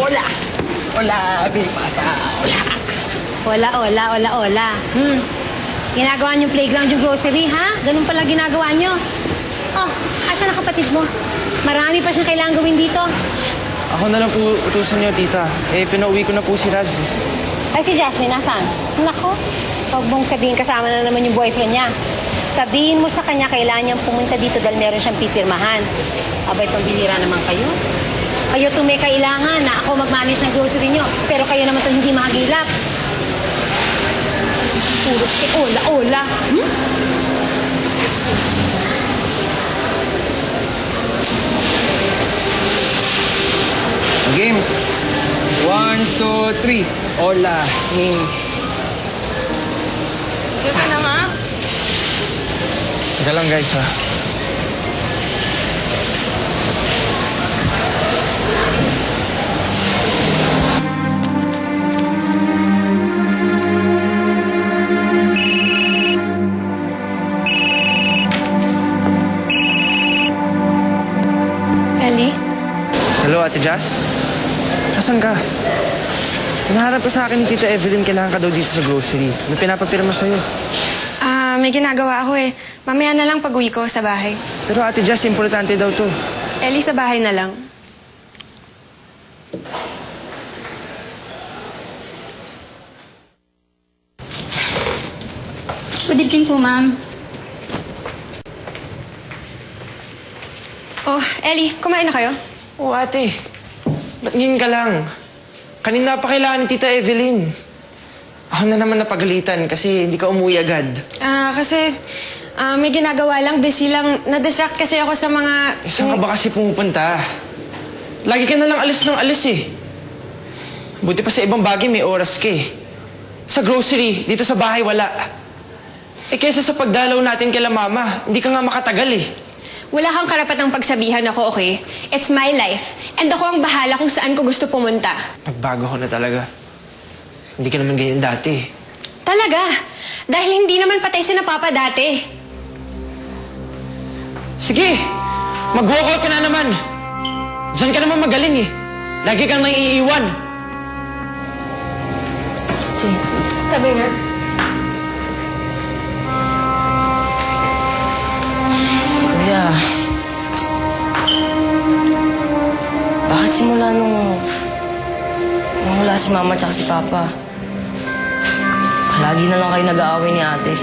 Hola! Hola, may pasa. Hola. Hola. Ginagawa niyong playground yung grocery, ha? Ganun pala ginagawa niyo. Oh, asan ang kapatid mo? Marami pa siyang kailangan gawin dito. Ako na lang po utusan niyo, tita. Pinauwi ko na po si Raz. Ay, si Jasmine, nasaan? Nako, huwag mong sabihin kasama na naman yung boyfriend niya. Sabihin mo sa kanya kailangan niyang pumunta dito dahil meron siyang pipirmahan. Abay, pambihira naman kayo. Kayo to may kailangan na ako mag-manage ng grocery niyo. Pero kayo naman to hindi mahagilap. Puro si Ola. Game. 1, 2, 3. Hola, Ming. Dito na nga. Teka lang, guys, ha? Ellie? Hello, Ate Jazz? Nasaan ka? Hinaharap ko sa akin ni Tita Evelyn, kailangan ka daw dito sa grocery. May pinapapirma sa'yo. May ginagawa ako eh. Mamaya na lang pag-uwi ko sa bahay. Pero Ate Jazz, importante daw to. Ellie, sa bahay na lang. Good evening po, ma'am. Oh, Ellie, kumain na kayo? Oo, ate. Ba't ngayon ka lang? Kanina pa kailangan ni Tita Evelyn. Ako na naman napagalitan kasi hindi ka umuwi agad. Kasi may ginagawa lang, busy lang. Na-distract kasi ako sa mga... Saan ka ba kasi pumupunta? Lagi ka na lang alis ng alis eh. Buti pa sa ibang bagay may oras ka eh. Sa grocery, dito sa bahay wala. Kesa sa pagdalaw natin kila mama, hindi ka nga makatagal eh. Wala kang karapatang pagsabihan ako, okay? It's my life. And ako ang bahala kung saan ko gusto pumunta. Nagbago ko na talaga. Hindi ka naman ganyan dati. Talaga? Dahil hindi naman patay si na Papa dati. Sige! Mag-walkout ka na naman! Diyan ka naman magaling eh. Lagi kang naiiwan. Sabi nga. Kuya, bakit simula nung wala si Mama at si Papa, lagi na lang kayo nag-aaway ni Ate?